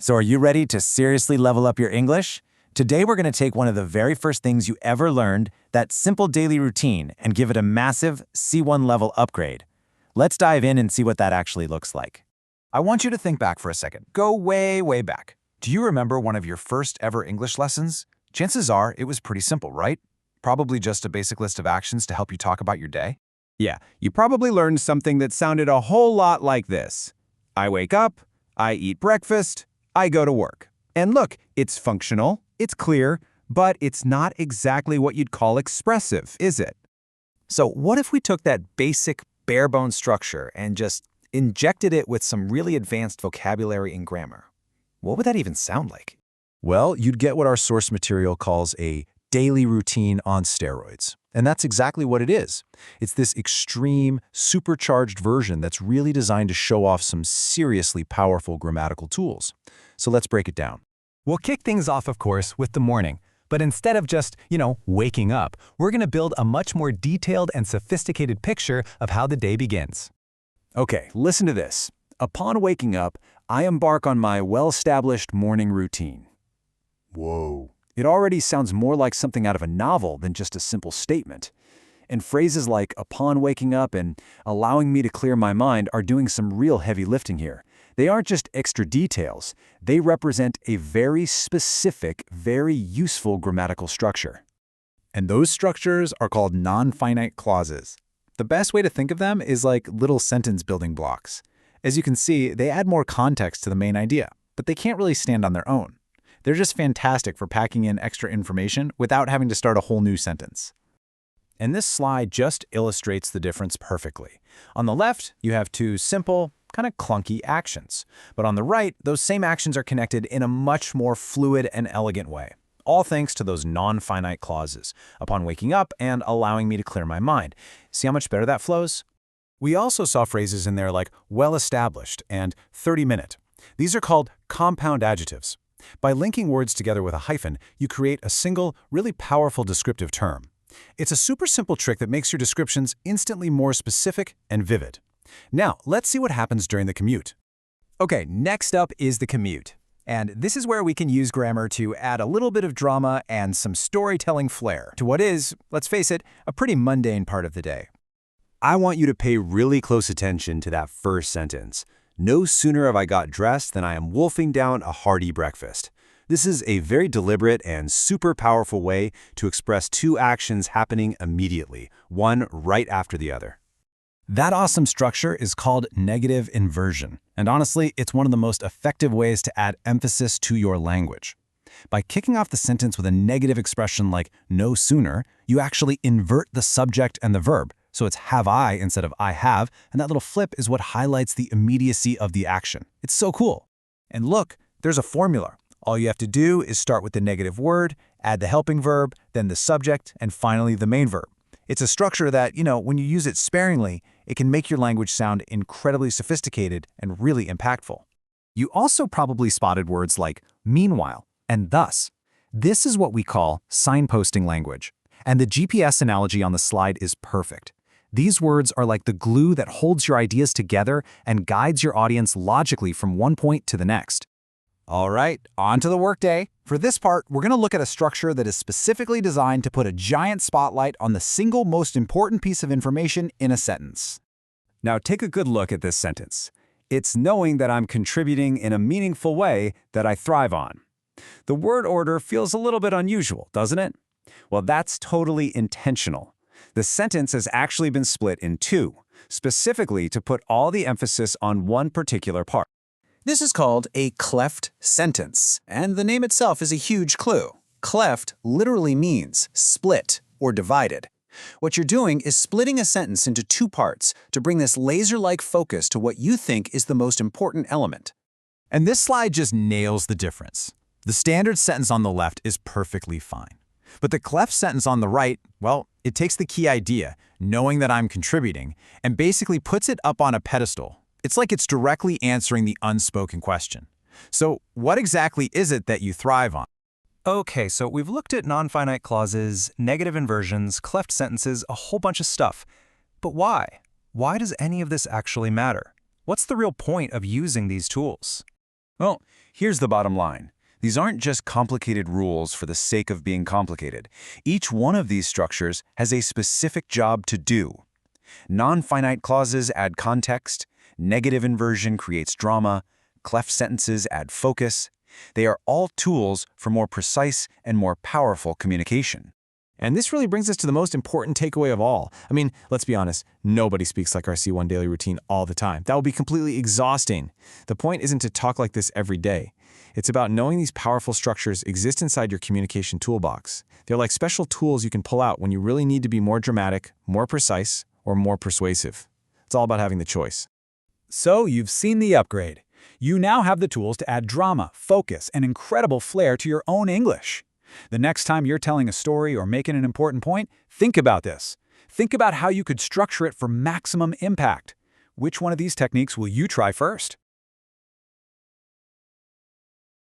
So are you ready to seriously level up your English? Today we're going to take one of the very first things you ever learned, that simple daily routine, and give it a massive C1 level upgrade. Let's dive in and see what that actually looks like. I want you to think back for a second. Go way, way back. Do you remember one of your first ever English lessons? Chances are it was pretty simple, right? Probably just a basic list of actions to help you talk about your day. Yeah, you probably learned something that sounded a whole lot like this. I wake up, I eat breakfast, I go to work. And look, it's functional, it's clear, but it's not exactly what you'd call expressive, is it? So what if we took that basic, bare-bones structure and just injected it with some really advanced vocabulary and grammar? What would that even sound like? Well, you'd get what our source material calls a daily routine on steroids. And that's exactly what it is. It's this extreme, supercharged version that's really designed to show off some seriously powerful grammatical tools. So let's break it down. We'll kick things off, of course, with the morning. But instead of just, waking up, we're going to build a much more detailed and sophisticated picture of how the day begins. Okay, listen to this. Upon waking up, I embark on my well-established morning routine. Whoa. It already sounds more like something out of a novel than just a simple statement. And phrases like upon waking up and allowing me to clear my mind are doing some real heavy lifting here. They aren't just extra details. They represent a very specific, very useful grammatical structure. And those structures are called non-finite clauses. The best way to think of them is like little sentence building blocks. As you can see, they add more context to the main idea, but they can't really stand on their own. They're just fantastic for packing in extra information without having to start a whole new sentence. And this slide just illustrates the difference perfectly. On the left, you have two simple, kind of clunky actions. But on the right, those same actions are connected in a much more fluid and elegant way. All thanks to those non-finite clauses, upon waking up and allowing me to clear my mind. See how much better that flows? We also saw phrases in there like well-established and 30-minute. These are called compound adjectives. By linking words together with a hyphen, you create a single, really powerful descriptive term. It's a super simple trick that makes your descriptions instantly more specific and vivid. Now, let's see what happens during the commute. Okay, next up is the commute. And this is where we can use grammar to add a little bit of drama and some storytelling flair to what is, let's face it, a pretty mundane part of the day. I want you to pay really close attention to that first sentence. No sooner have I got dressed than I am wolfing down a hearty breakfast. This is a very deliberate and super powerful way to express two actions happening immediately, one right after the other. That awesome structure is called negative inversion. And honestly, it's one of the most effective ways to add emphasis to your language. By kicking off the sentence with a negative expression like no sooner, you actually invert the subject and the verb. So it's have I instead of I have, and that little flip is what highlights the immediacy of the action. It's so cool. And look, there's a formula. All you have to do is start with the negative word, add the helping verb, then the subject, and finally the main verb. It's a structure that, when you use it sparingly, it can make your language sound incredibly sophisticated and really impactful. You also probably spotted words like meanwhile and thus. This is what we call signposting language. And the GPS analogy on the slide is perfect. These words are like the glue that holds your ideas together and guides your audience logically from one point to the next. All right, on to the workday. For this part, we're going to look at a structure that is specifically designed to put a giant spotlight on the single most important piece of information in a sentence. Now take a good look at this sentence. It's knowing that I'm contributing in a meaningful way that I thrive on. The word order feels a little bit unusual, doesn't it? Well, that's totally intentional. The sentence has actually been split in two, specifically to put all the emphasis on one particular part. This is called a cleft sentence, and the name itself is a huge clue. Cleft literally means split or divided. What you're doing is splitting a sentence into two parts to bring this laser-like focus to what you think is the most important element. And this slide just nails the difference. The standard sentence on the left is perfectly fine. But the cleft sentence on the right, well, it takes the key idea, knowing that I'm contributing, and basically puts it up on a pedestal. It's like it's directly answering the unspoken question. So what exactly is it that you thrive on? Okay, so we've looked at non-finite clauses, negative inversions, cleft sentences, a whole bunch of stuff. But why? Why does any of this actually matter? What's the real point of using these tools? Well, here's the bottom line. These aren't just complicated rules for the sake of being complicated. Each one of these structures has a specific job to do. Non-finite clauses add context, negative inversion creates drama, cleft sentences add focus. They are all tools for more precise and more powerful communication. And this really brings us to the most important takeaway of all. I mean, let's be honest, nobody speaks like our C1 daily routine all the time. That would be completely exhausting. The point isn't to talk like this every day. It's about knowing these powerful structures exist inside your communication toolbox. They're like special tools you can pull out when you really need to be more dramatic, more precise, or more persuasive. It's all about having the choice. So you've seen the upgrade. You now have the tools to add drama, focus, and incredible flair to your own English. The next time you're telling a story or making an important point, think about this. Think about how you could structure it for maximum impact. Which one of these techniques will you try first?